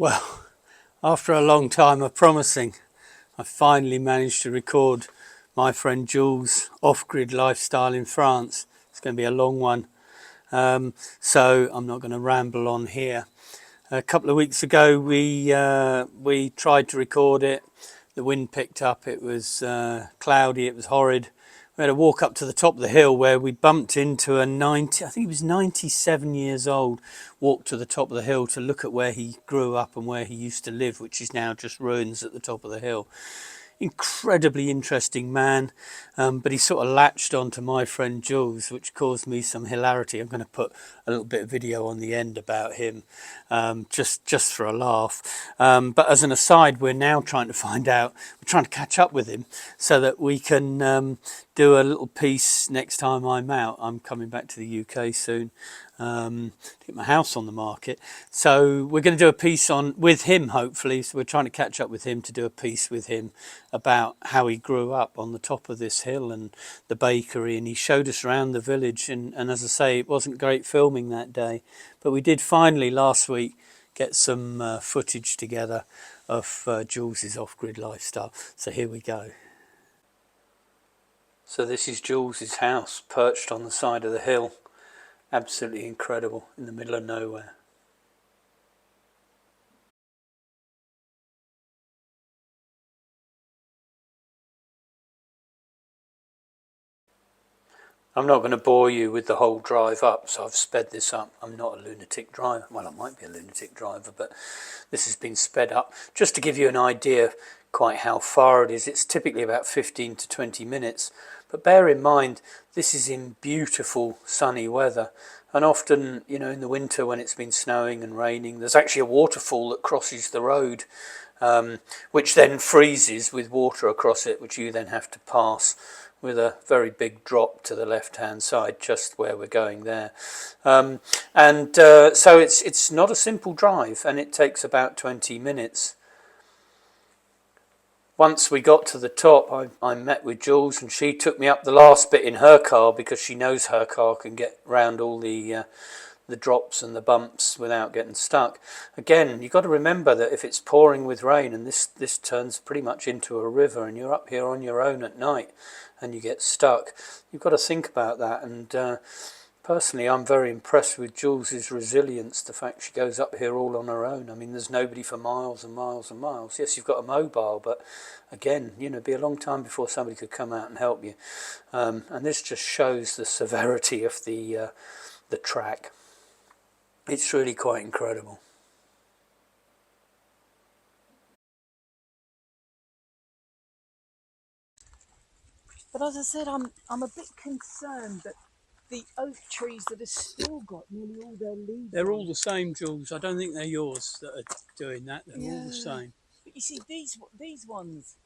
Well, after a long time of promising, I finally managed to record my friend Jools' off-grid lifestyle in France. It's going to be a long one, so I'm not going to ramble on here. A couple of weeks ago, we tried to record it. The wind picked up. It was cloudy. It was horrid. We had to walk up to the top of the hill where we bumped into a I think he was 97 years old, walked to the top of the hill to look at where he grew up and where he used to live, which is now just ruins at the top of the hill. Incredibly interesting man, but he sort of latched on to my friend Jools, which caused me some hilarity. I'm going to put a little bit of video on the end about him, just for a laugh. But as an aside, we're now trying to find out, we're trying to catch up with him so that we can do a little piece next time I'm out. I'm coming back to the UK soon, to get my house on the market. So we're going to do a piece on with him, hopefully. So we're trying to catch up with him to do a piece with him about how he grew up on the top of this hill and the bakery, and he showed us around the village. And as I say, it wasn't great filming that day, but we did finally last week get some footage together of Jools' off-grid lifestyle. So here we go. So this is Jools' house, perched on the side of the hill. Absolutely incredible, in the middle of nowhere. I'm not going to bore you with the whole drive up, so I've sped this up. I'm not a lunatic driver. Well, I might be a lunatic driver, but this has been sped up. Just to give you an idea quite how far it is, it's typically about 15 to 20 minutes. But bear in mind, this is in beautiful sunny weather. And often, you know, in the winter when it's been snowing and raining, there's actually a waterfall that crosses the road, which then freezes with water across it, which you then have to pass, with a very big drop to the left-hand side, just where we're going there. So it's not a simple drive, and it takes about 20 minutes. Once we got to the top, I met with Jools, and she took me up the last bit in her car because she knows her car can get round all the drops and the bumps without getting stuck. Again, you've got to remember that if it's pouring with rain and this turns pretty much into a river and you're up here on your own at night and you get stuck, you've got to think about that. And personally, I'm very impressed with Jools' resilience, the fact she goes up here all on her own. I mean, there's nobody for miles and miles and miles. Yes, you've got a mobile, but again, you know, it'd be a long time before somebody could come out and help you. And this just shows the severity of the track. It's really quite incredible. But as I said, I'm a bit concerned that the oak trees that have still got nearly all their leaves. They're all the same, Jools. I don't think they're yours that are doing that. They're all the Yeah. same. But you see, these ones,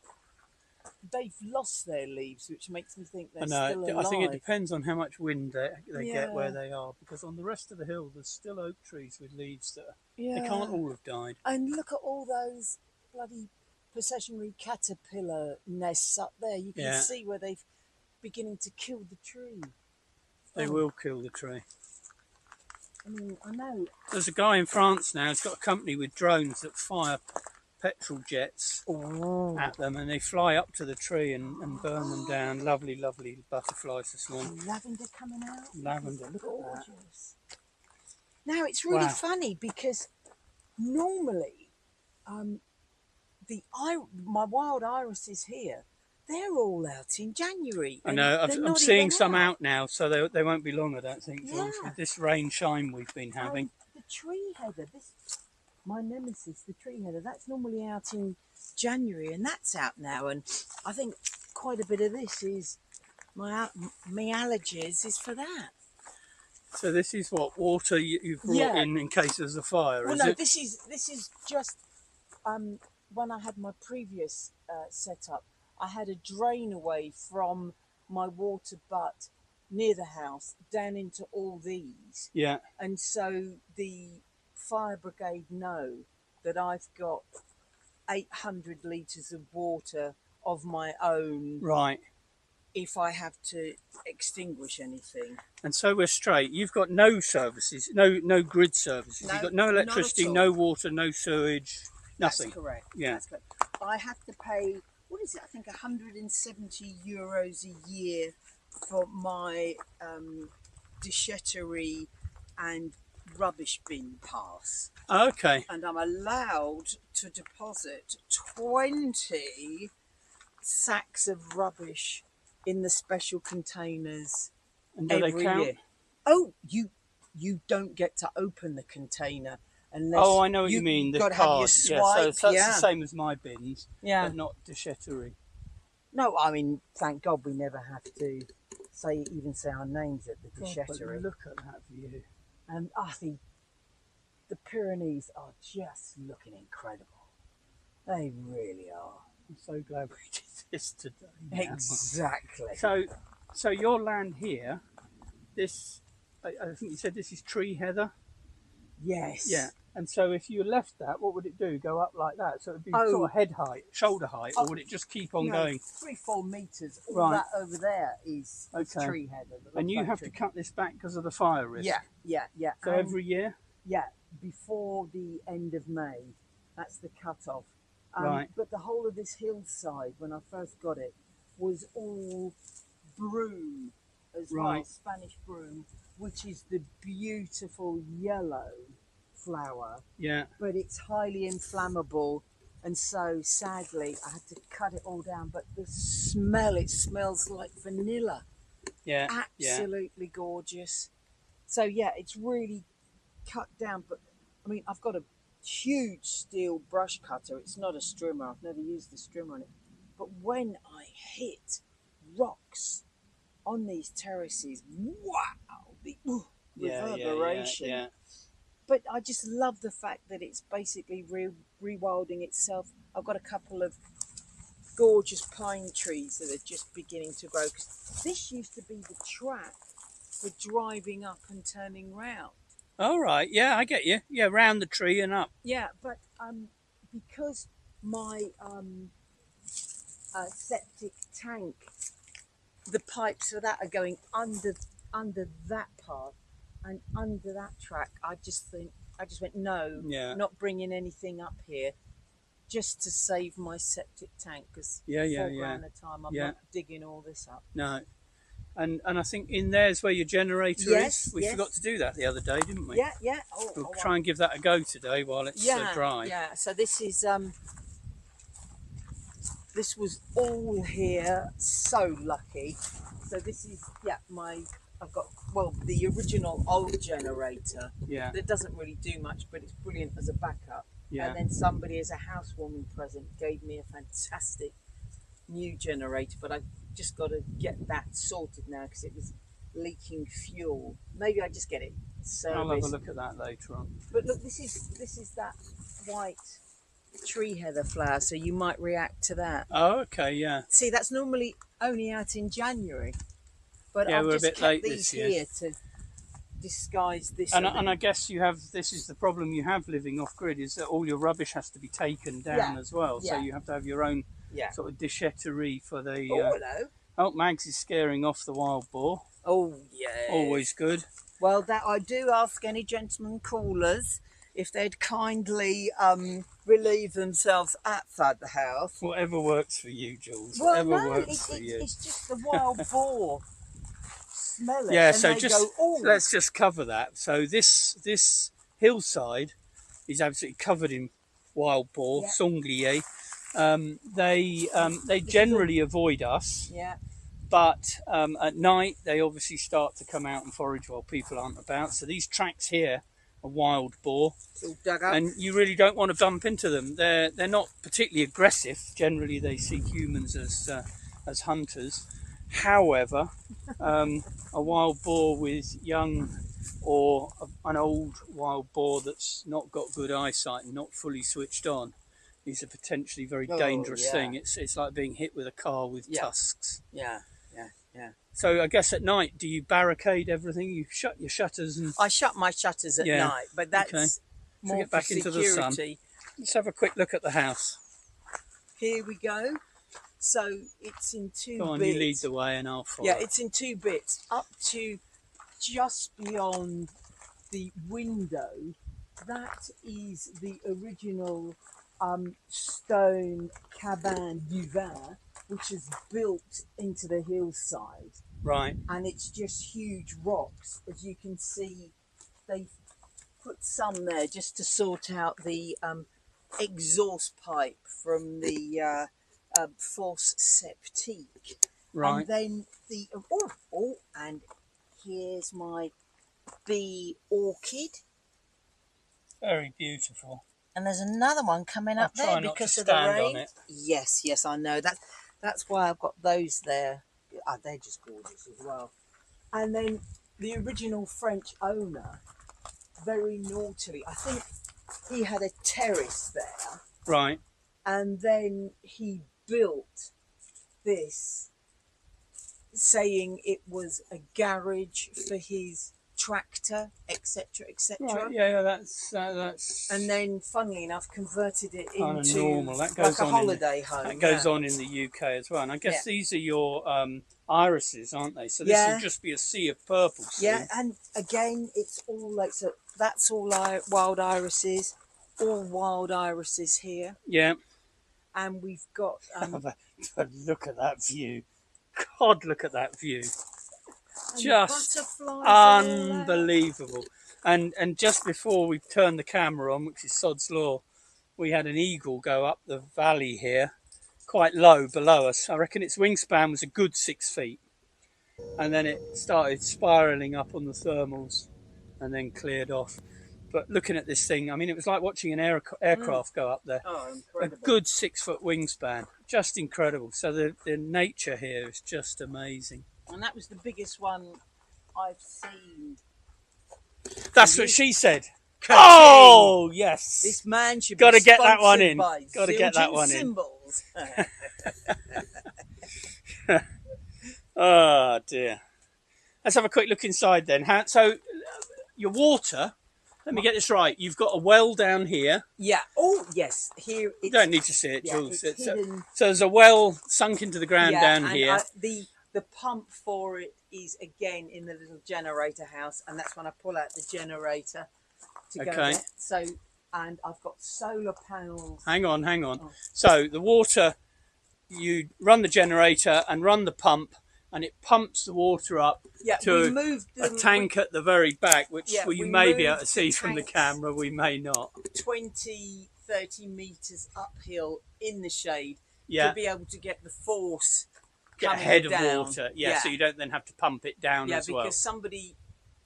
they've lost their leaves, which makes me think they're still alive. I think it depends on how much wind they get where Yeah. they are, because on the rest of the hill there's still oak trees with leaves that they Yeah. can't all have died. And look at all those bloody processionary caterpillar nests up there. You can see where they've beginning to kill the tree. They will kill the tree. I mean, I know. There's a guy in France now who's got a company with drones that fire petrol jets at them, and they fly up to the tree and burn them down. Lovely, lovely butterflies this morning. Lavender coming out. Lavender, look gorgeous. at that. Now it's really funny because normally my wild irises here, they're all out in January. I know, I'm seeing some out now, so they won't be long, I don't think, Jools, with this rain shine we've been having. The tree heather, my nemesis, the tree heather, that's normally out in January, and that's out now. And I think quite a bit of this is my allergies is for that. So this is what water you've brought in case there's a fire, well, this is just when I had my previous setup, I had a drain away from my water butt near the house down into all these. Yeah. And so the fire brigade know that I've got 800 litres of water of my own if I have to extinguish anything. And so we're straight. You've got no services, no grid services. No, You've got no not at electricity, all. no water, no sewage, nothing. That's correct. Yeah. That's correct. I have to pay, what is it? I think 170 euros a year for my déchetterie and rubbish bin pass. Okay. And I'm allowed to deposit 20 sacks of rubbish in the special containers And do every they count? year. Oh, you don't get to open the container unless. Oh, I know what you mean. The got to card. have your swipe. Yeah, so that's the same as my bins, Yeah. but not déchetterie. No, I mean, thank God we never have to even say our names at the God, déchetterie. but look at that view. And the Pyrenees are just looking incredible. They really are. I'm so glad we did this today. now. Exactly. So your land here, this, I think you said this is tree heather. Yes. Yeah. And so if you left that, what would it do? Go up like that? So it would be Oh. sort of head height, shoulder height, or would it just keep on going? 3-4 meters. All Right. that over there is Okay. tree heather. that And looks you like have tree. to cut this back because of the fire risk. Yeah. So And, every year? yeah, before the end of May, that's the cut-off. Right. But the whole of this hillside, when I first got it, was all broom as well, Right. Spanish broom, which is the beautiful yellow flower, Yeah. but it's highly inflammable. And so, sadly, I had to cut it all down. But the smell, it smells like vanilla. Yeah. Absolutely gorgeous. So, yeah, it's really cut down. But, I mean, I've got a huge steel brush cutter. It's not a strimmer. I've never used a strimmer on it. But when I hit rocks on these terraces, wow, the reverberation. Yeah. But I just love the fact that it's basically rewilding itself. I've got a couple of gorgeous pine trees that are just beginning to grow. 'Cause this used to be the track for driving up and turning round. All right. Yeah, I get you. Yeah, round the tree and up. Yeah, but because my septic tank, the pipes for that are going under that path and under that track. I just went no, Yeah. not bringing anything up here, just to save my septic tank, because Yeah. £4 a time. I'm Yeah. not digging all this up. No. And I think in there's where your generator Yes, is. We yes. forgot to do that the other day, didn't we? Yeah. We'll try and give that a go today while it's dry. Yeah. So this is this was all here. So lucky. So this is I've got the original old generator Yeah. that doesn't really do much, but it's brilliant as a backup. Yeah. And then somebody as a housewarming present gave me a fantastic new generator, but I just got to get that sorted now because it was leaking fuel. Maybe I just get it serviced. I'll have a look at that later on. But look, this is that white tree heather flower, so you might react to that. Oh, okay, yeah. See, that's normally only out in January, but Yeah, I've we're a just bit kept late these this year. here to disguise this. And I guess this is the problem you have living off grid, is that all your rubbish has to be taken down as well. So Yeah. you have to have your own Yeah. sort of déchetterie for the. Oh, hello. Oh, Mags is scaring off the wild boar. Oh, yeah. Always good. Well, that I do ask any gentlemen callers if they'd kindly relieve themselves outside the house. Whatever works for you, Jules. Well, Whatever no, works for you. it's just the wild boar. Smell it. Yeah, and so they just go, "Oh." let's just cover that. So this hillside is absolutely covered in wild boar, Yeah. sanglier. They generally avoid us, Yeah. but at night they obviously start to come out and forage while people aren't about. So these tracks here are wild boar, It's all dug up. and you really don't want to bump into them. They're not particularly aggressive. Generally, they see humans as hunters. However, a wild boar with young or an old wild boar that's not got good eyesight and not fully switched on is a potentially very dangerous yeah. thing. It's like being hit with a car with Yeah. tusks. Yeah. So I guess at night, do you barricade everything? You shut your shutters and I shut my shutters at Yeah. night, but that's Okay. more get back for into the sun. security. let's have a quick look at the house. Here we go. So it's in two Go on, bits. you lead the way and I'll follow. Yeah, it's in two bits. Up to just beyond the window, that is the original stone cabane du vin, which is built into the hillside. Right. And it's just huge rocks. As you can see, they've put some there just to sort out the exhaust pipe from the fosse septique. Right. And then the and here's my bee orchid. Very beautiful. And there's another one coming up I'll try there not because to of the stand rain. on it. Yes, I know. That's why I've got those there. Oh, they're just gorgeous as well. And then the original French owner, very naughtily, I think he had a terrace there. Right. And then he built this, saying it was a garage for his tractor, etc., etc. Right. Yeah, that's. And then, funnily enough, converted it kind of into normal. That goes like a on holiday home. That goes on in the UK as well. And I guess these are your irises, aren't they? So this will just be a sea of purple soon. Yeah, and again, it's all like, so that's all wild irises, all wild irises here. Yeah. And we've got but look at that view. God, look at that view. Just unbelievable. And just before we turned the camera on, which is Sod's Law, we had an eagle go up the valley here, quite low below us. I reckon its wingspan was a good 6 feet. And then it started spiralling up on the thermals and then cleared off. But looking at this thing, I mean, it was like watching an aircraft go up there. Oh, incredible. A good 6 foot wingspan. Just incredible. So the nature here is just amazing. And that was the biggest one I've seen. That's what she said. Ka-ching! Oh, yes. This man should Gotta be get that one sponsored in. by Gotta get that Zildjian one Symbols. Oh, dear. Let's have a quick look inside then. So, your water, let me get this right. You've got a well down here. Yeah. Oh, yes. Here You don't need to see it, Jules. it's hidden. So there's a well sunk into the ground down here. The pump for it is again in the little generator house, and that's when I pull out the generator to go there. So, and I've got solar panels. Hang on. Oh. So the water, you run the generator and run the pump, and it pumps the water up to a tank at the very back, which you may be able to see from the camera, we may not. 20, 30 metres uphill in the shade to be able to get the force ahead of down. water, so you don't then have to pump it down as well. Yeah, because somebody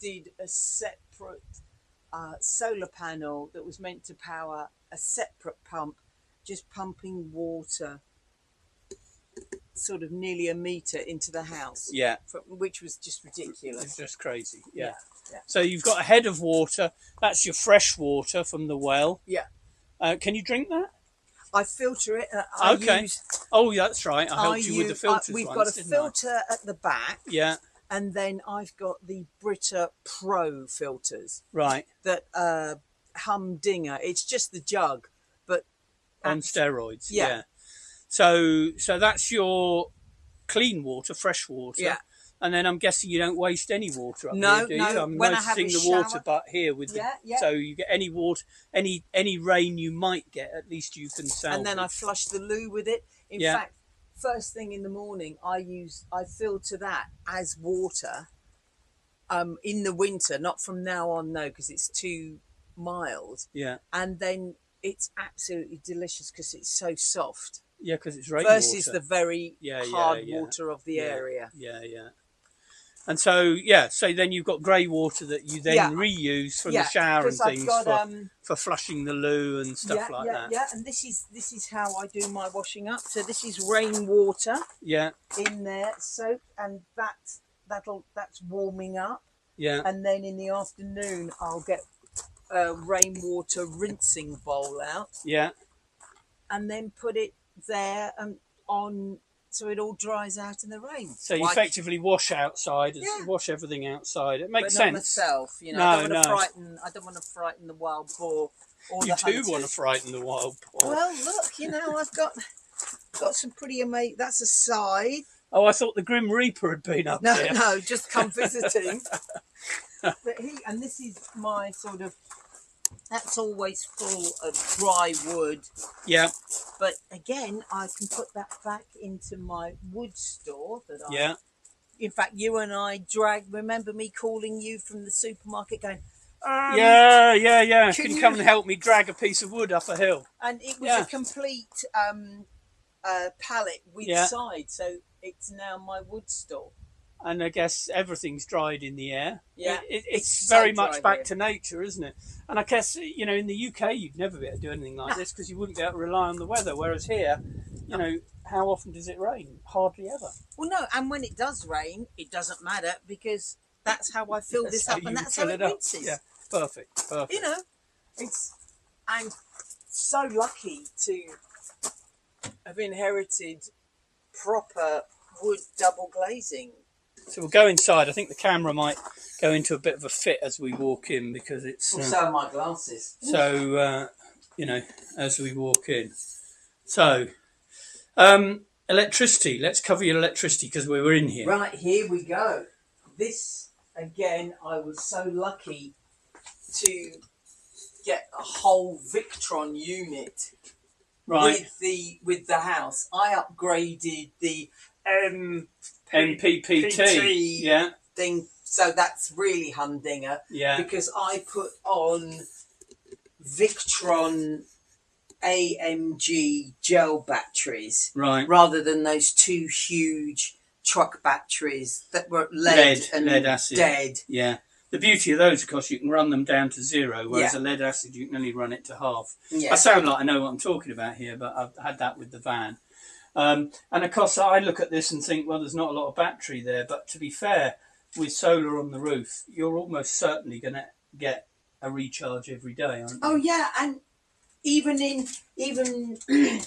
did a separate solar panel that was meant to power a separate pump, just pumping water sort of nearly a metre into the house. Yeah. Which was just ridiculous. It's just crazy, yeah. Yeah. So you've got a head of water, that's your fresh water from the well. Yeah. Can you drink that? I filter it. Oh, that's right. I helped you with the filters We've once, got a didn't filter at the back. Yeah. And then I've got the Brita Pro filters. Right. That humdinger. It's just the jug, but on steroids. Yeah. So that's your clean water, fresh water. Yeah. And then I'm guessing you don't waste any water up here, do you? No. I'm when noticing I have a the shower, water butt here with so you get any water, any rain you might get, at least you can salvage. And then I flush the loo with it. In fact, first thing in the morning, I filter that as water. In the winter, not from now on, no, because it's too mild. Yeah. And then it's absolutely delicious because it's so soft. Yeah, because it's rainwater. Versus the very hard water of the area. Yeah. And so then you've got grey water that you then reuse from the shower and things for flushing the loo and stuff like that. Yeah, and this is how I do my washing up. So this is rainwater. Yeah. In there, soak, and that's warming up. Yeah. And then in the afternoon, I'll get a rainwater rinsing bowl out. Yeah. And then put it there and on, so it all dries out in the rain. So you effectively wash outside, wash everything outside. It makes sense. Not myself, I don't want to frighten the wild boar. Or you do want to frighten the wild boar. Well, look, I've got got some pretty amazing. That's a scythe. Oh, I thought the Grim Reaper had been up here. No, just come visiting. But and this is my sort of. That's always full of dry wood. Yeah. But again, I can put that back into my wood store that I. Yeah. In fact, you and I remember me calling you from the supermarket going, yeah. Can you come and help me drag a piece of wood up a hill? And it was a complete pallet with side, so it's now my wood store. And I guess everything's dried in the air. Yeah, it's very much back to nature, isn't it? And I guess, you know, in the UK, you'd never be able to do anything like this because you wouldn't be able to rely on the weather. Whereas here, you know, how often does it rain? Hardly ever. Well, no, and when it does rain, it doesn't matter because that's how I fill this up, and that's how it rinses. Yeah, perfect. You know, I'm so lucky to have inherited proper wood double glazing. So we'll go inside. I think the camera might go into a bit of a fit as we walk in because it's... so are my glasses. So, you know, as we walk in. So, electricity. Let's cover your electricity because we were in here. Right, here we go. This, again, I was so lucky to get a whole Victron unit with the house. I upgraded the MPPT thing, so that's really humdinger. Yeah, because I put on Victron AMG gel batteries, rather than those two huge truck batteries that were lead acid. Dead. Yeah. The beauty of those, of course, you can run them down to zero, whereas a lead acid, you can only run it to half. Yeah. I sound like I know what I'm talking about here, but I've had that with the van. And of course, I look at this and think, well, there's not a lot of battery there. But to be fair, with solar on the roof, you're almost certainly going to get a recharge every day, aren't you? Oh, yeah. And even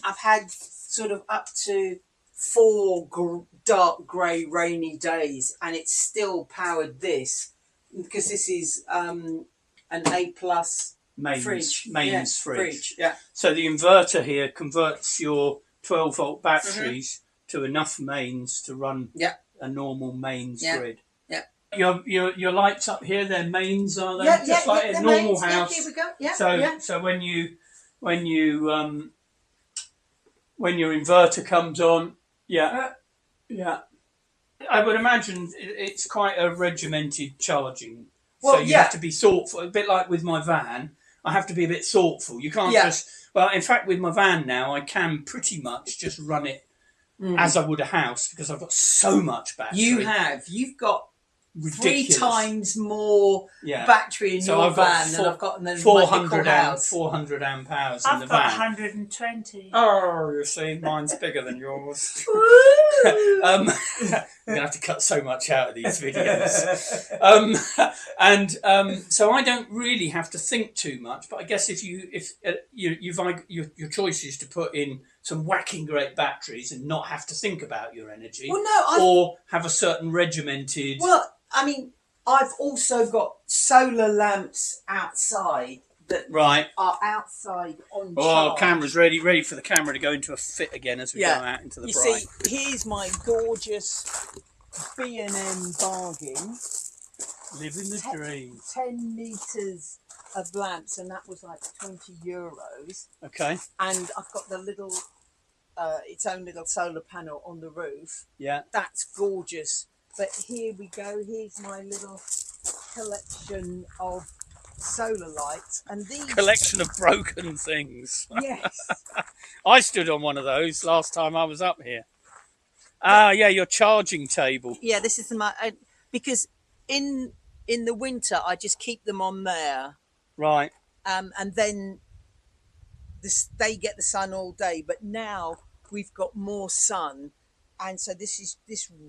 I've had sort of up to 4 dark grey rainy days, and it's still powered this. Because this is an A+ mains fridge. Yeah. So the inverter here converts your 12-volt batteries to enough mains to run a normal mains grid. Yeah. Your lights up here, they're mains, are they? Just like a normal house. Yeah, here we go. Yeah. So when your inverter comes on, I would imagine it's quite a regimented charging. Well, so you have to be thoughtful. A bit like with my van, I have to be a bit thoughtful. You can't just... Well, in fact, with my van now, I can pretty much just run it as I would a house because I've got so much battery. You've got ridiculous. 3 times more battery in your van than I've got in the 400 amp hours in the van. I've got 120. Oh, you see, mine's bigger than yours. I'm going to have to cut so much out of these videos. So I don't really have to think too much. But I guess if your choice is to put in some whacking great batteries and not have to think about your energy, or have a certain regimented... Well, I mean, I've also got solar lamps outside that are outside on charge. Oh, camera's ready for the camera to go into a fit again as we go out into the bright. You see, here's my gorgeous B&M bargain. Living the dream. 10 metres of lamps, and that was like €20. Okay. And I've got the little, its own little solar panel on the roof. Yeah. That's gorgeous. But here we go. Here's my little collection of solar lights, and these collection of broken things. Yes. I stood on one of those last time I was up here. Your charging table. Yeah, this is my because in the winter I just keep them on there. Right. And then they get the sun all day. But now we've got more sun. And so this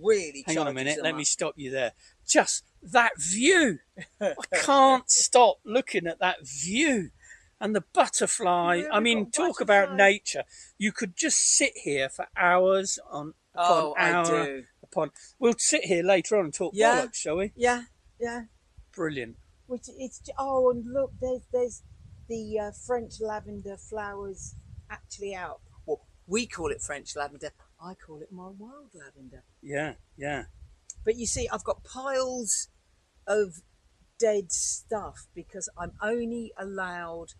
really charges. Hang on a minute, let me stop you there. Just that view. I can't stop looking at that view. And the butterflies. I mean, talk about nature. You could just sit here for hours upon hour. We'll sit here later on and talk bollocks, shall we? Yeah. Brilliant. And look, there's the French lavender flowers actually out. Well, We call it French lavender. I call it my wild lavender. Yeah, yeah. But you see, I've got piles of dead stuff because I'm only allowed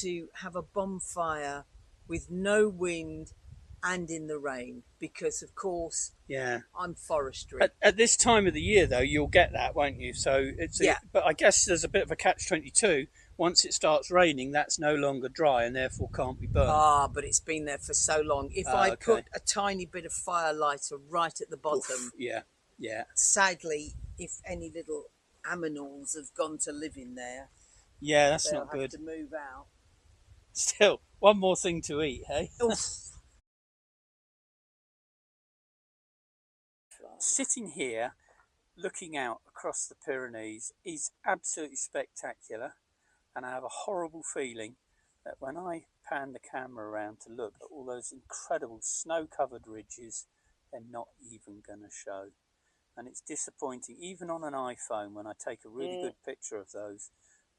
to have a bonfire with no wind and in the rain because, of course, Yeah. I'm forestry. At this time of the year, though, you'll get that, won't you? So Yeah. but I guess there's a bit of a catch-22. Once it starts raining, that's no longer dry and therefore can't be burned. But it's been there for so long. If Ah, I okay. put a tiny bit of fire lighter right at the bottom, Oof, yeah, yeah. sadly, if any little aminals have gone to live in there, Yeah, that's they'll not have good. to move out. Still, one more thing to eat, hey? Oof. Sitting here, looking out across the Pyrenees is absolutely spectacular, and I have a horrible feeling that when I pan the camera around to look at all those incredible snow-covered ridges, they're not even going to show. And it's disappointing, even on an iPhone, when I take a really good picture of those,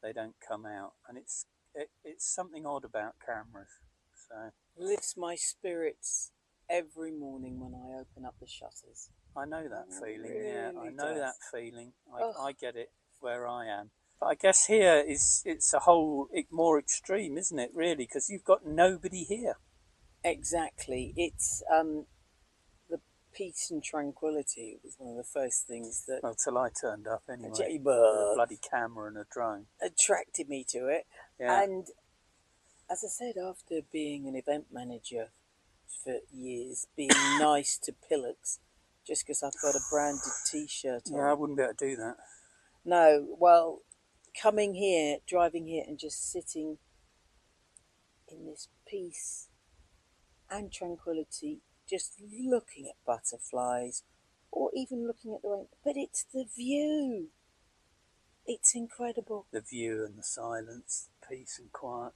they don't come out. And it's something odd about cameras. So Lifts my spirits every morning when I open up the shutters. I know that feeling. Really Yeah, I know does. that feeling. I get it where I am. But I guess here it's a whole more extreme, isn't it? Really, because you've got nobody here. Exactly. It's the peace and tranquility was one of the first things that Well, till I turned up anyway, with a Jaybird bloody camera and a drone. attracted me to it. Yeah. And as I said, after being an event manager for years, being nice to pillocks just because I've got a branded T-shirt on. Yeah, I wouldn't be able to do that. No, well, coming here, driving here, and just sitting in this peace and tranquility, just looking at butterflies, or even looking at the rain. But it's the view. It's incredible. The view and the silence, the peace and quiet.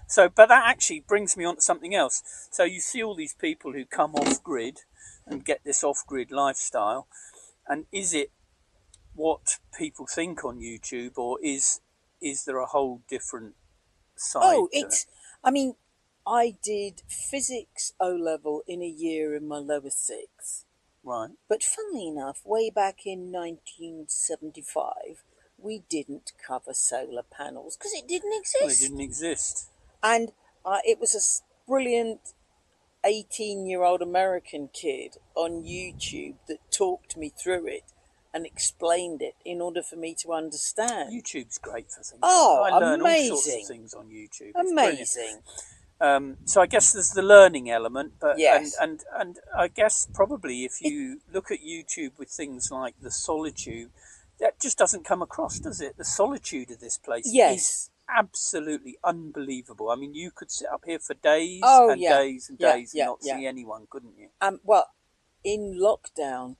So, but that actually brings me on to something else. So you see all these people who come off grid and get this off grid lifestyle, and is it what people think on YouTube, or is there a whole different side? Oh, to it's. I mean, I did physics O level in a year in my lower six. Right. But funnily enough, way back in 1975, we didn't cover solar panels because it didn't exist. Well, they didn't exist. And it was a brilliant 18-year-old American kid on YouTube that talked me through it and explained it in order for me to understand. YouTube's great for things. Oh, I learn amazing. all sorts of things on YouTube. It's Amazing. brilliant. So I guess there's the learning element, but Yes. and I guess probably if you look at YouTube with things like the Solitude, that just doesn't come across, does it? The solitude of this place is absolutely unbelievable. I mean, you could sit up here for days and days and days and not see anyone, couldn't you? Well, in lockdown,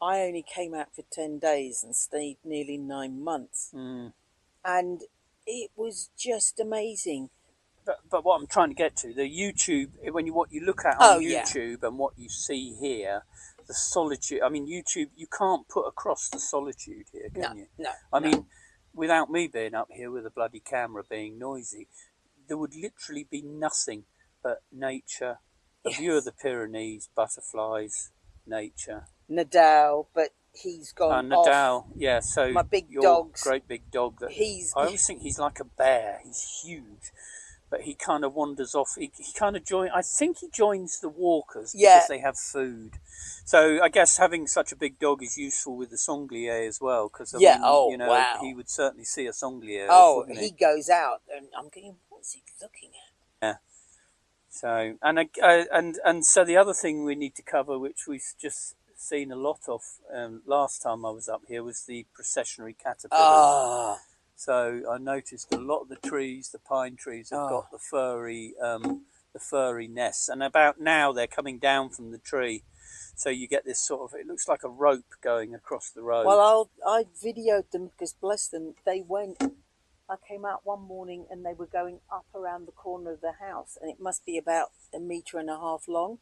I only came out for 10 days and stayed nearly 9 months. And it was just amazing. But what I'm trying to get to, the YouTube, what you look at on YouTube and what you see here, the solitude. I mean, YouTube, you can't put across the solitude here, can you? No. I mean, without me being up here with a bloody camera being noisy, there would literally be nothing but nature, a view of the Pyrenees, butterflies, nature. Nadal, but he's gone Nadal, off. yeah. So my big your dog's great big dog. That I always think he's like a bear. He's huge. But he kind of wanders off. He kind of I think he joins the walkers because they have food. So I guess having such a big dog is useful with the sanglier as well. Because he would certainly see a sanglier. Oh, he goes out, and I'm going, what's he looking at? Yeah. So and so the other thing we need to cover, which we've just seen a lot of last time I was up here, was the processionary caterpillars. So I noticed a lot of the trees, the pine trees, have got the furry nests, and about now they're coming down from the tree. So you get this sort of, it looks like a rope going across the road. Well, I videoed them because, bless them, I came out one morning and they were going up around the corner of the house, and it must be about 1.5 meters long.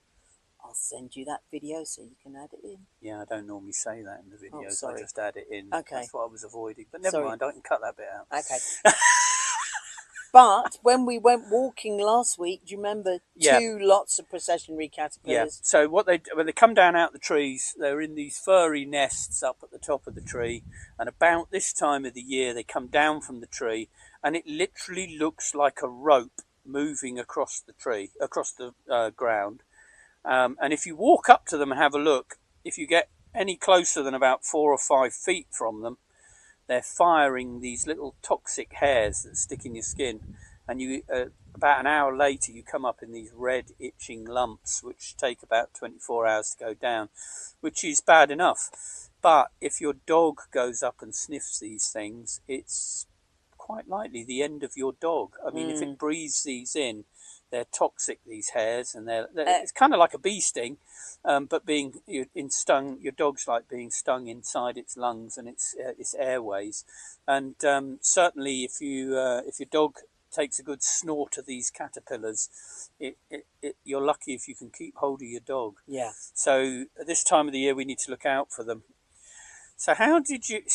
I'll send you that video so you can add it in. Yeah, I don't normally say that in the videos. Sorry. I just add it in. Okay. That's what I was avoiding. But never mind, I can cut that bit out. Okay. But when we went walking last week, do you remember Yeah. two lots of processionary Yeah. caterpillars? So when they come down out the trees, they're in these furry nests up at the top of the tree, and about this time of the year, they come down from the tree, and it literally looks like a rope moving across the tree, across the ground. And if you walk up to them and have a look, if you get any closer than about 4 or 5 feet from them, they're firing these little toxic hairs that stick in your skin, and you about an hour later you come up in these red itching lumps which take about 24 hours to go down, which is bad enough. But if your dog goes up and sniffs these things, it's quite likely the end of your dog. I mean, if it breathes these in, they're toxic, these hairs, and it's kind of like a bee sting, but being stung, your dog's like being stung inside its lungs and its airways. And certainly, if your dog takes a good snort of these caterpillars, you're lucky if you can keep hold of your dog. Yeah. So at this time of the year, we need to look out for them. So how did you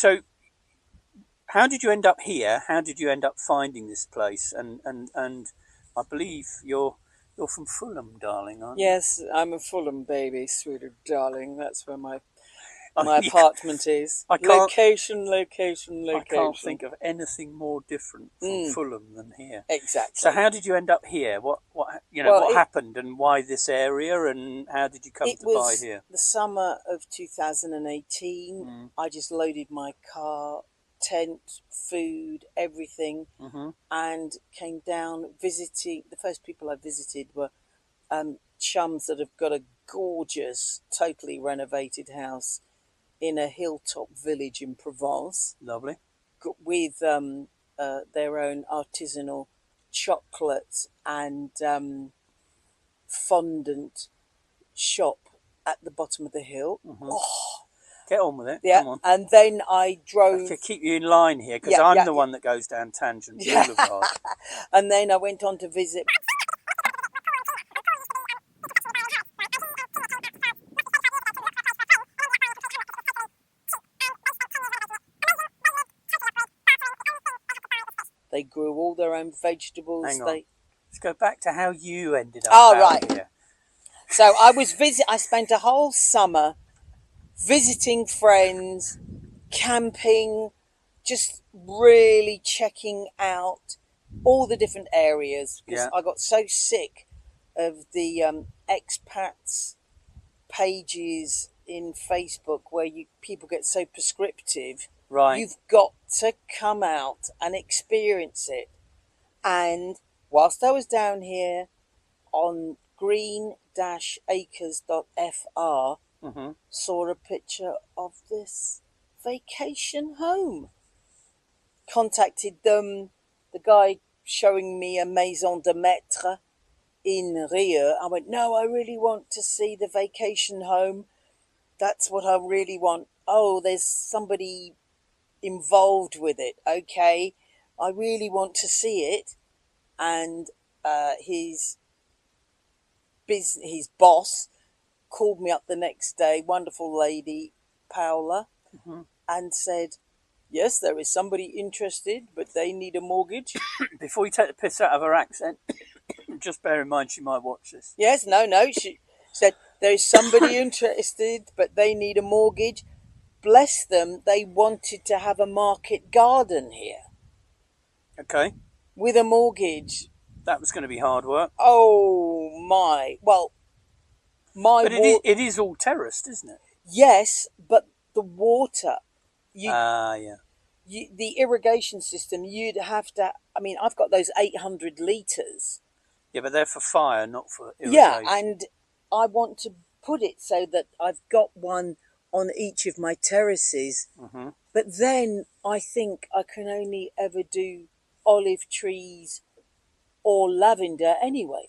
end up here? How did you end up finding this place? And I believe you're from Fulham, darling, aren't you? Yes, I'm a Fulham baby, sweetheart, darling. That's where my apartment is. Location. I can't think of anything more different from Fulham than here. Exactly. So how did you end up here? What happened, and why this area, and how did you come to buy here? It was the summer of 2018. I just loaded my car, tent, food, everything, and came down visiting. The first people I visited were chums that have got a gorgeous, totally renovated house in a hilltop village in Provence. Lovely. With their own artisanal chocolate and fondant shop at the bottom of the hill. Get on with it. Yeah, Come on. and then I drove. To keep you in line here, because I'm the one that goes down Tangent Boulevard. And then I went on to visit. They grew all their own vegetables. Hang on. Let's go back to how you ended up here. So I spent a whole summer visiting friends, camping, just really checking out all the different areas, because I got so sick of the expats pages in Facebook where people get so prescriptive. Right. You've got to come out and experience it. And whilst I was down here on green-acres.fr, saw a picture of this vacation home. Contacted them, the guy showing me a maison de maître in Rieux. I went, no, I really want to see the vacation home. That's what I really want. Oh, there's somebody involved with it. Okay, I really want to see it. And his boss called me up the next day, wonderful lady, Paola, and said, yes, there is somebody interested, but they need a mortgage. Before you take the piss out of her accent, just bear in mind she might watch this. Yes, no, she said, there is somebody interested, but they need a mortgage. Bless them, they wanted to have a market garden here. Okay. With a mortgage. That was going to be hard work. Oh, my. Well, But it is all terraced, isn't it? Yes, but the water. The irrigation system, you'd have to... I mean, I've got those 800 litres. Yeah, but they're for fire, not for irrigation. Yeah, and I want to put it so that I've got one on each of my terraces. But then I think I can only ever do olive trees or lavender anyway.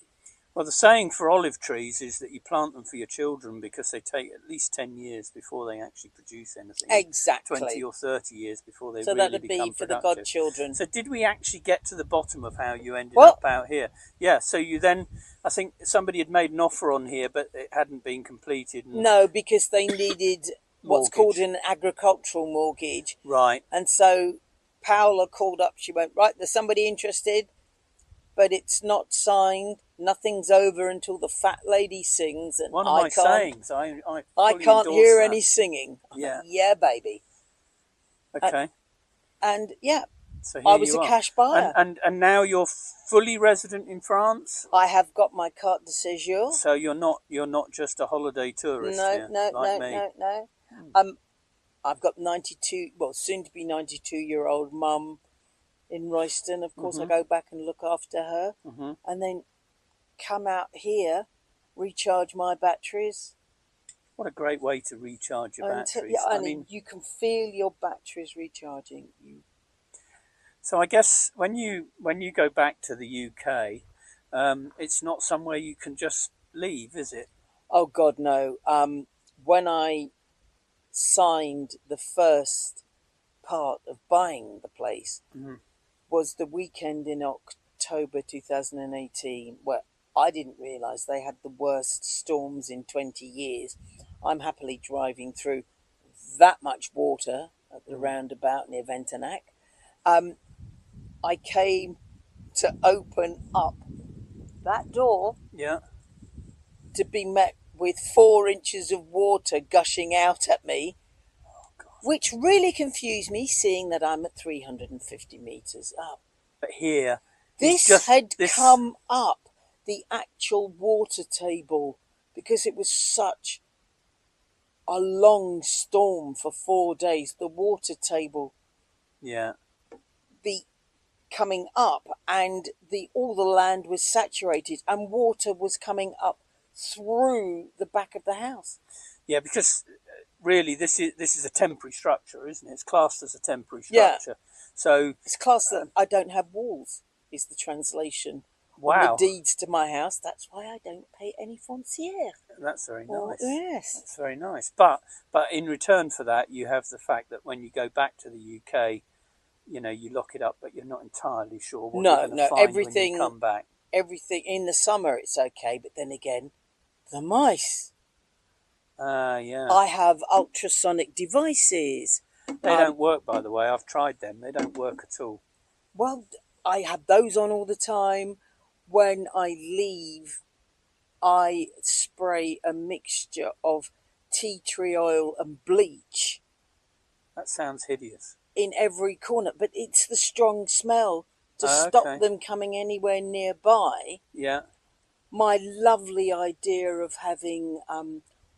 Well, the saying for olive trees is that you plant them for your children because they take at least 10 years before they actually produce anything. Exactly. 20 or 30 years before they so really that'd become be for productive. the godchildren. So did we actually get to the bottom of how you ended up out here? Yeah, so you then, I think somebody had made an offer on here, but it hadn't been completed. No, because they needed what's called an agricultural mortgage. Right. And so Paola called up, she went, right, there's somebody interested, but it's not signed. Nothing's over until the fat lady sings, and One of my sayings. I fully can't endorse hear that. any singing. Yeah. Yeah, baby. Okay. And yeah, So I here was you a are. cash buyer. And now you're fully resident in France. I have got my carte de séjour. So you're not just a holiday tourist here, like me. No. I've got 92, well, soon to be 92-year-old mum in Royston. Of course, I go back and look after her, and then come out here, recharge my batteries. What a great way to recharge your batteries. I mean, you can feel your batteries recharging. So I guess when you go back to the UK, it's not somewhere you can just leave, is it? Oh God, no. When I signed the first part of buying the place was the weekend in October 2018, where I didn't realise they had the worst storms in 20 years. I'm happily driving through that much water at the roundabout near Ventanac. I came to open up that door to be met with 4 inches of water gushing out at me, which really confused me, seeing that I'm at 350 metres up. But here, this had come up the actual water table, because it was such a long storm for 4 days. The water table, the coming up, and all the land was saturated, and water was coming up through the back of the house. Yeah, because really this is a temporary structure, isn't it? It's classed as a temporary structure. So it's classed that I don't have walls, is the translation. Wow. On the deeds to my house. That's why I don't pay any foncière. That's very nice. Yes. That's very nice. But in return for that, you have the fact that when you go back to the UK, you know, you lock it up, but you're not entirely sure what you're going to find when you come back. Everything in the summer, it's okay, but then again, the mice. Yeah. I have ultrasonic devices. They don't work, by the way. I've tried them. They don't work at all. Well, I have those on all the time. When I leave, I spray a mixture of tea tree oil and bleach. That sounds hideous. In every corner, but it's the strong smell to stop them coming anywhere nearby. Yeah. My lovely idea of having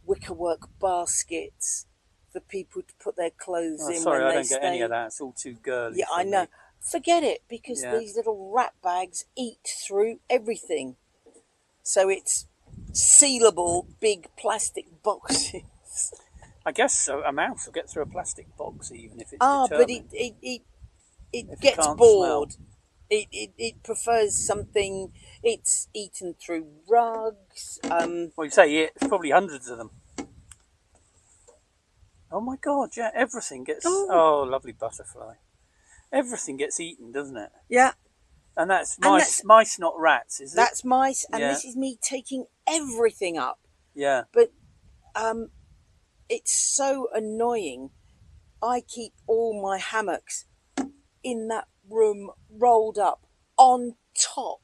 wickerwork baskets for people to put their clothes in. Sorry, when I they don't get any of that. It's all too girly. Yeah, I know. Me. Forget it, because these little rat bags eat through everything. So it's sealable, big plastic boxes. I guess a mouse will get through a plastic box even if it's determined. But it gets bored. It prefers something. It's eaten through rugs. Well, you say it's probably hundreds of them. Oh my God! Yeah, everything gets. Oh, lovely butterfly. Everything gets eaten, doesn't it? Yeah. And that's mice. Mice, not rats, is it? That's mice, and this is me taking everything up. Yeah. But it's so annoying. I keep all my hammocks in that room rolled up on top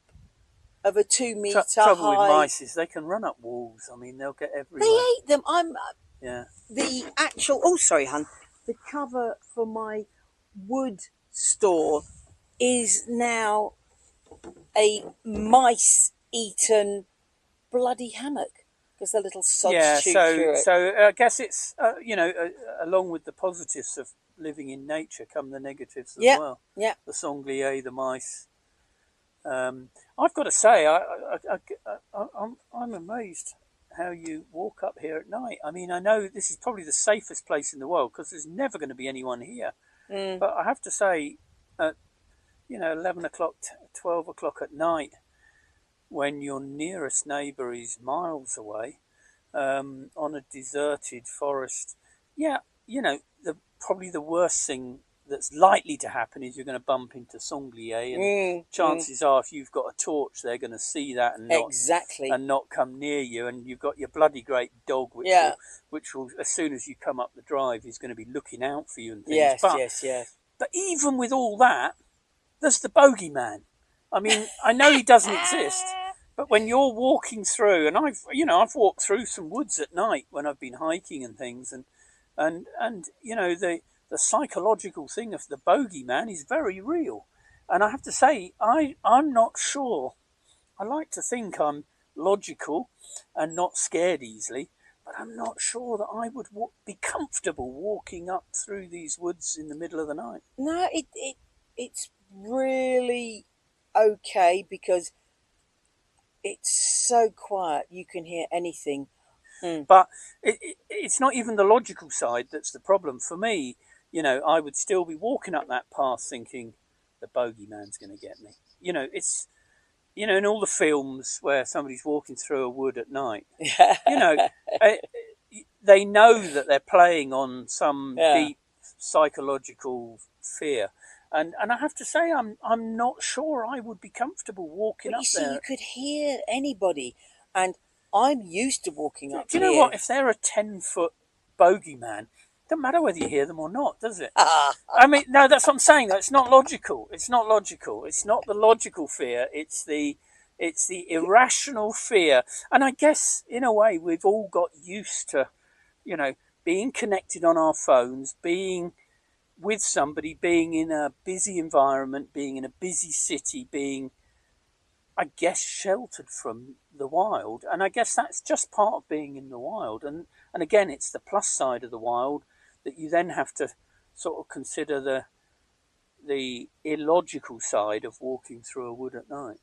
of a 2 metre high. Trouble with mice is they can run up walls. I mean, they'll get everywhere. They ate them. The actual. Oh, sorry, hun. The cover for my wood store is now a mice-eaten bloody hammock, because the little sods shoot through it. So I guess it's along with the positives of living in nature come the negatives as well. Yeah. The sanglier, the mice. I've got to say, I'm amazed how you walk up here at night. I mean, I know this is probably the safest place in the world because there's never going to be anyone here. But I have to say, at 11 o'clock, 12 o'clock at night, when your nearest neighbour is miles away, on a deserted forest, probably the worst thing that's likely to happen is you're going to bump into sanglier, and chances are, if you've got a torch, they're going to see that and not come near you. And you've got your bloody great dog, which will, as soon as you come up the drive, is going to be looking out for you and things. Yes. But even with all that, there's the bogeyman. I mean, I know he doesn't exist, but when you're walking through, and I've walked through some woods at night when I've been hiking and things, and the psychological thing of the bogeyman is very real. And I have to say, I'm not sure. I like to think I'm logical and not scared easily, but I'm not sure that I would be comfortable walking up through these woods in the middle of the night. No, it's really okay because it's so quiet. You can hear anything. But it's not even the logical side that's the problem. For me, I would still be walking up that path thinking the bogeyman's going to get me. It's, in all the films where somebody's walking through a wood at night, they know that they're playing on some deep psychological fear. And I have to say, I'm not sure I would be comfortable walking But up you see, there. you could hear anybody, and I'm used to walking up Do you know here. what? If they're a 10-foot bogeyman, doesn't matter whether you hear them or not, does it? I mean, no, that's what I'm saying. Though. It's not logical. It's not logical. It's not the logical fear. It's the irrational fear. And I guess, in a way, we've all got used to, being connected on our phones, being with somebody, being in a busy environment, being in a busy city, being, I guess, sheltered from the wild. And I guess that's just part of being in the wild. And again, it's the plus side of the wild that you then have to sort of consider the illogical side of walking through a wood at night.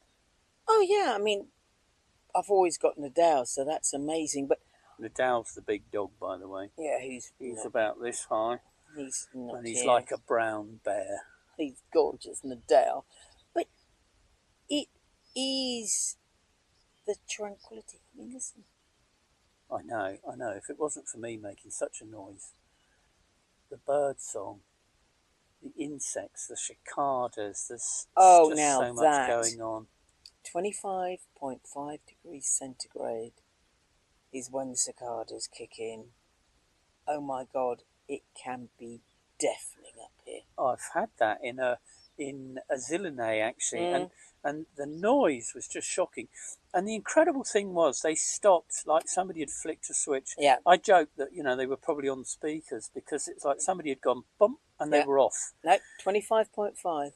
Oh yeah, I mean, I've always got Nadal, so that's amazing. But Nadal's the big dog, by the way. yeah, he's about this high. He's not and he's here. like a brown bear. He's gorgeous, Nadal. But it is the tranquility. I mean, listen. I know. If it wasn't for me making such a noise, the bird song, the insects, the cicadas, there's just so much going on. 25.5 degrees centigrade is when the cicadas kick in. Oh my God, it can be deafening up here. I've had that in Azilene actually, and the noise was just shocking. And the incredible thing was they stopped like somebody had flicked a switch. Yeah. I joked that they were probably on speakers because it's like somebody had gone bump and they were off. No, 25.5.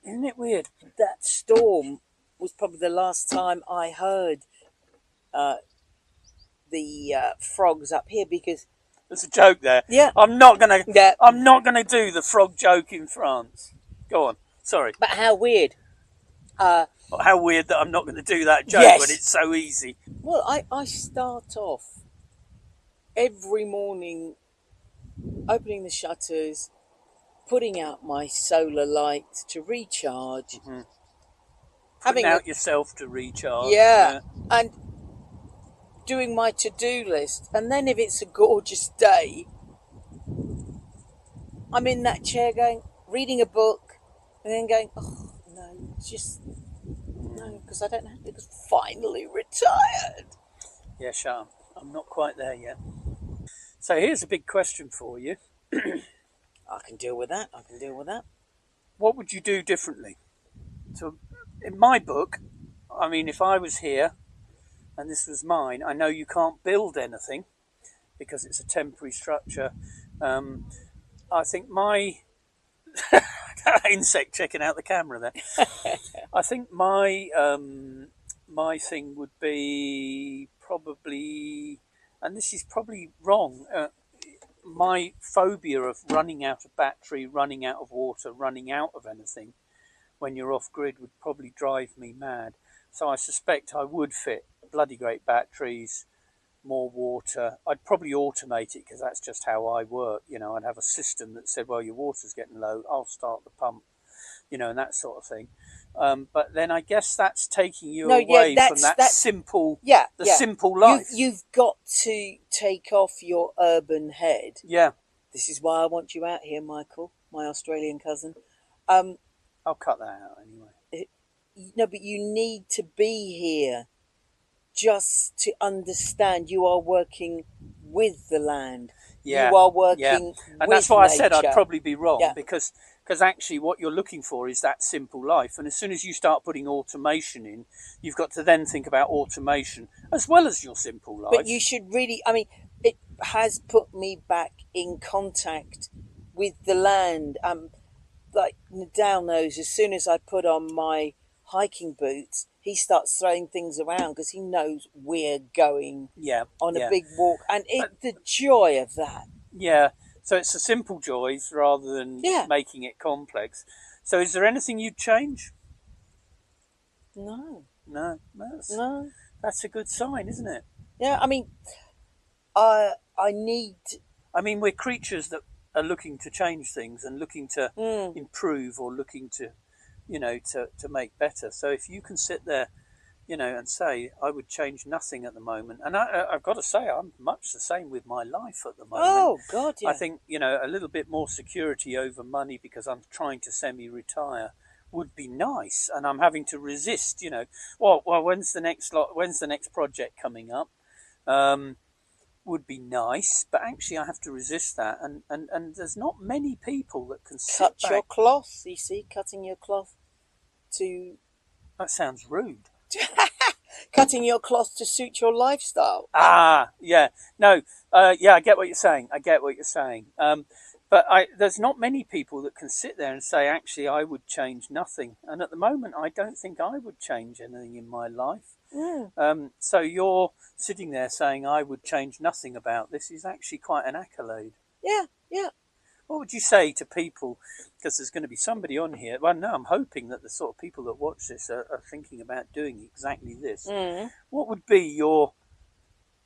Isn't it weird? That storm was probably the last time I heard the frogs up here because there's a joke there. Yeah. I'm not gonna do the frog joke in France. Go on. Sorry. But how weird. How weird that I'm not going to do that joke when it's so easy. Well, I start off every morning opening the shutters, putting out my solar light to recharge. Mm-hmm. Putting out yourself to recharge. Yeah. And doing my to-do list. And then if it's a gorgeous day, I'm in that chair reading a book, and then going, oh, no, no, because I don't have to, because finally retired. Yeah, shut up. I'm not quite there yet. So here's a big question for you. I can deal with that. What would you do differently? So in my book, I mean, if I was here and this was mine, I know you can't build anything because it's a temporary structure. I think my insect checking out the camera there. I think my thing would be probably, and this is probably wrong, my phobia of running out of battery, running out of water, running out of anything when you're off grid would probably drive me mad. So I suspect I would fit bloody great batteries, more water. I'd probably automate it because that's just how I work. I'd have a system that said, well, your water's getting low, I'll start the pump, and that sort of thing. But then I guess that's taking you away from that simple, simple life. You've got to take off your urban head. Yeah. This is why I want you out here, Michael, my Australian cousin. I'll cut that out anyway. No, but you need to be here just to understand you are working with the land. Yeah. You are working with and that's why nature. I said I'd probably be wrong because because actually what you're looking for is that simple life. And as soon as you start putting automation in, you've got to then think about automation as well as your simple life. But you should really, I mean, it has put me back in contact with the land. Like Nadal knows, as soon as I put on my hiking boots, he starts throwing things around because he knows we're going on a big walk. And the joy of that. Yeah. So it's the simple joys rather than making it complex. So is there anything you'd change? No. No. That's a good sign, isn't it? Yeah, I mean, I mean, we're creatures that are looking to change things and looking to improve or looking to, to make better. So if you can sit there, and say, I would change nothing at the moment. And I've got to say, I'm much the same with my life at the moment. Oh, God, yeah. I think, a little bit more security over money because I'm trying to semi-retire would be nice. And I'm having to resist, well, when's the next project coming up? Would be nice, but actually I have to resist that. And there's not many people that can cut your cloth, you see, cutting your cloth to... That sounds rude. Cutting your cloth to suit your lifestyle. Yeah. No, I get what you're saying. But there's not many people that can sit there and say, actually, I would change nothing. And at the moment, I don't think I would change anything in my life. So you're sitting there saying, I would change nothing about this is actually quite an accolade. Yeah. What would you say to people, because there's going to be somebody on here, well, no, I'm hoping that the sort of people that watch this are thinking about doing exactly this. What would be your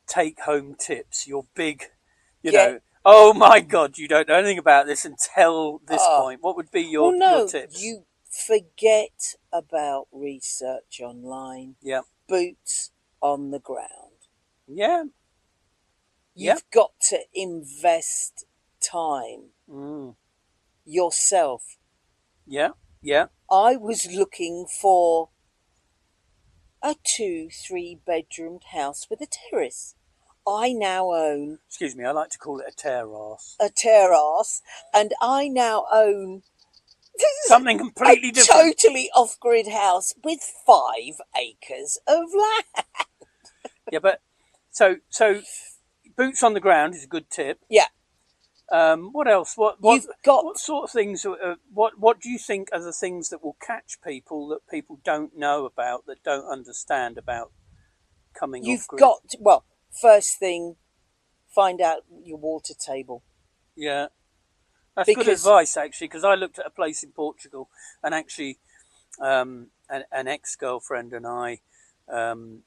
take-home tips, your big, oh my God, you don't know anything about this until this point. What would be your tips? You forget about research online. Yeah. Boots on the ground. Yeah. You've got to invest time yourself. Yeah. I was looking for a 2-3 bedroomed house with a terrace. I now own... Excuse me, I like to call it a terrace. A terrace. And I now own... Something completely different. Totally off-grid house with 5 acres of land. Yeah, but... So boots on the ground is a good tip. Yeah. What else? What sort of things? What do you think are the things that will catch people that people don't know about, that don't understand about coming off grid? First thing, find out your water table. Yeah, that's good advice actually, because I looked at a place in Portugal, and actually, an ex-girlfriend and I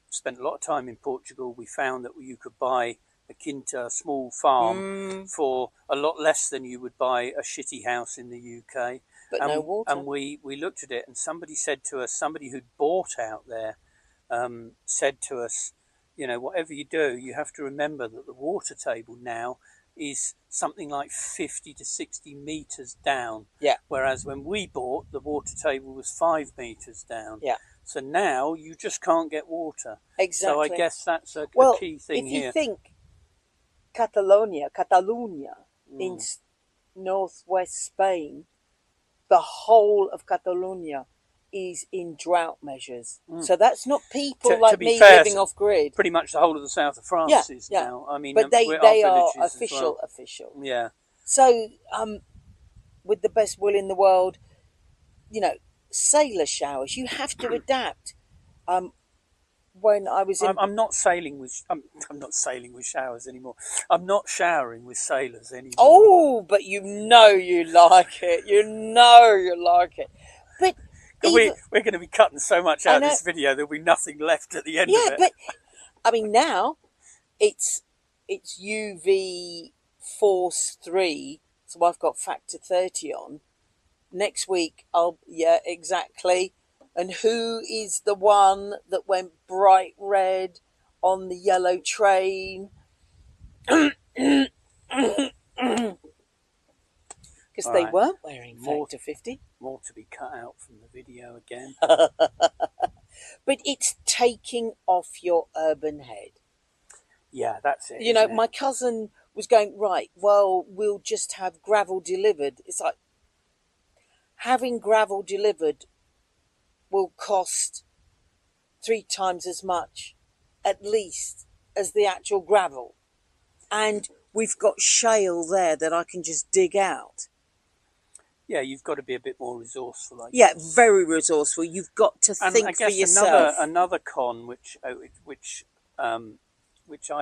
spent a lot of time in Portugal. We found that you could buy a quinta, a small farm, for a lot less than you would buy a shitty house in the UK. But no water. And we looked at it, and somebody said to us, somebody who'd bought out there, said to us, whatever you do, you have to remember that the water table now is something like 50 to 60 metres down. Yeah. Whereas when we bought, the water table was 5 metres down. Yeah. So now you just can't get water. Exactly. So I guess that's a key thing here. If you think Catalonia in northwest Spain, the whole of Catalonia is in drought measures. So that's not people like me living off grid. Pretty much the whole of the south of France is now. I mean, but they are official. Yeah. So, with the best will in the world, sailor showers. You have to adapt. When I was in... I'm not sailing with showers anymore. I'm not showering with sailors anymore. Oh, but you like it. But we're going to be cutting so much out of this video, there'll be nothing left at the end of it. Yeah, but I mean, now it's UV Force 3, so I've got factor 30 on. Next week, exactly. And who is the one that went bright red on the yellow train? Because they weren't wearing factor 50. More to be cut out from the video again. But it's taking off your urban head. Yeah, that's it. My cousin was going, right, well, we'll just have gravel delivered. It's like, having gravel delivered will cost 3 times as much, at least, as the actual gravel. And we've got shale there that I can just dig out. Yeah, you've got to be a bit more resourceful, I Yeah, guess. very resourceful. You've got to And think I for guess yourself. another con, which I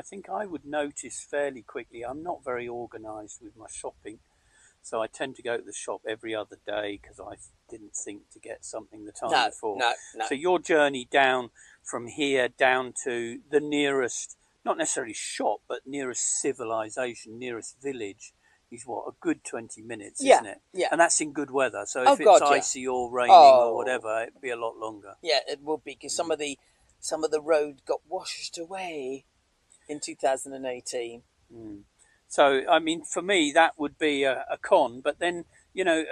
think I would notice fairly quickly. I'm not very organised with my shopping, so I tend to go to the shop every other day because I didn't think to get something the time before. No. So your journey down from here down to the nearest, not necessarily shop, but nearest civilization, nearest village, is what, a good 20 minutes, Yeah, isn't it? yeah. And that's in good weather. So Oh, if it's God, yeah. icy or raining Oh. or whatever, it'd be a lot longer. Yeah, it will be, because some of the road got washed away in 2018. So, I mean, for me, that would be a con. But then, you know,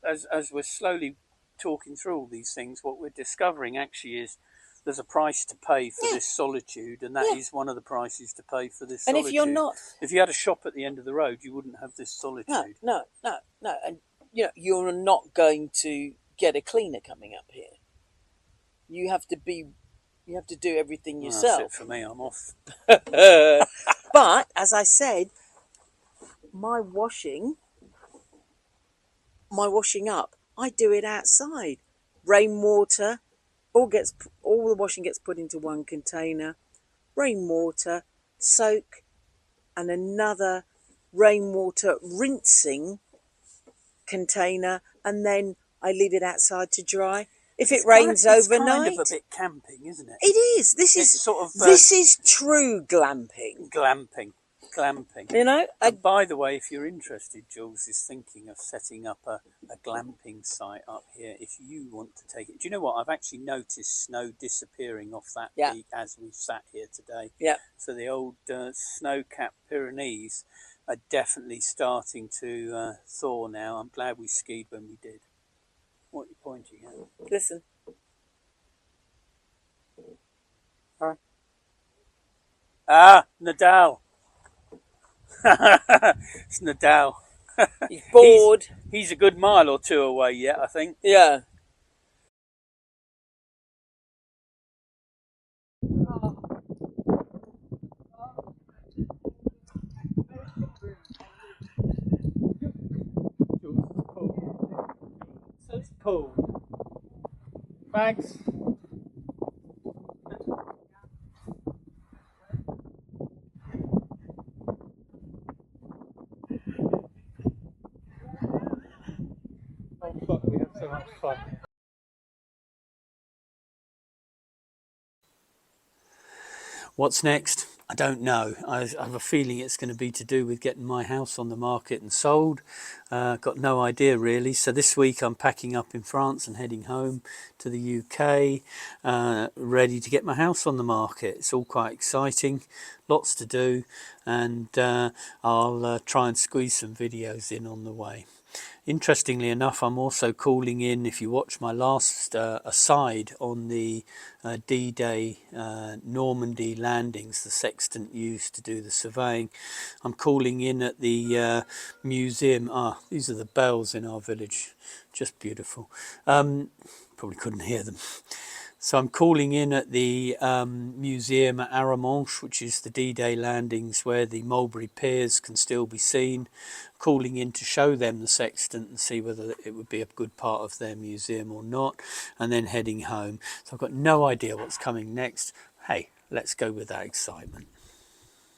as we're slowly talking through all these things, what we're discovering actually is there's a price to pay for this solitude, and that is one of the prices to pay for this And solitude. if you're not... If you had a shop at the end of the road, you wouldn't have this solitude. No. And, you know, you're not going to get a cleaner coming up here. You have to do everything Well, yourself. that's it for me, I'm off. But, as I said, my washing up, I do it outside. Rainwater, all the washing gets put into one container. Rainwater, soak, and another rainwater rinsing container, and then I leave it outside to dry. If it rains overnight, it's kind of a bit camping, isn't it? It is. This is true glamping. Glamping. You know. And by the way, if you're interested, Jools is thinking of setting up a glamping site up here. If you want to take it, do you know what? I've actually noticed snow disappearing off that peak as we've sat here today. Yeah. So the old snow-capped Pyrenees are definitely starting to thaw now. I'm glad we skied when we did. What are you pointing at? Listen. All right. Ah, Nadal. It's Nadal. He's bored. He's a good mile or two away yet, I think. Yeah. So it's cold. Thanks. Oh fuck, we have so much fun. What's next? I don't know. I have a feeling it's going to be to do with getting my house on the market and sold. Got no idea really. So this week I'm packing up in France and heading home to the UK, ready to get my house on the market. It's all quite exciting, lots to do, and I'll try and squeeze some videos in on the way. Interestingly enough, I'm also calling in, if you watch my last aside on the D-Day Normandy landings the sextant used to do the surveying, I'm calling in at the museum. These are the bells in our village, just beautiful. Probably couldn't hear them. So I'm calling in at the museum at Arromanches, which is the D-Day landings where the Mulberry Piers can still be seen. Calling in to show them the sextant and see whether it would be a good part of their museum or not, and then heading home. So I've got no idea what's coming next. Hey, let's go with that excitement.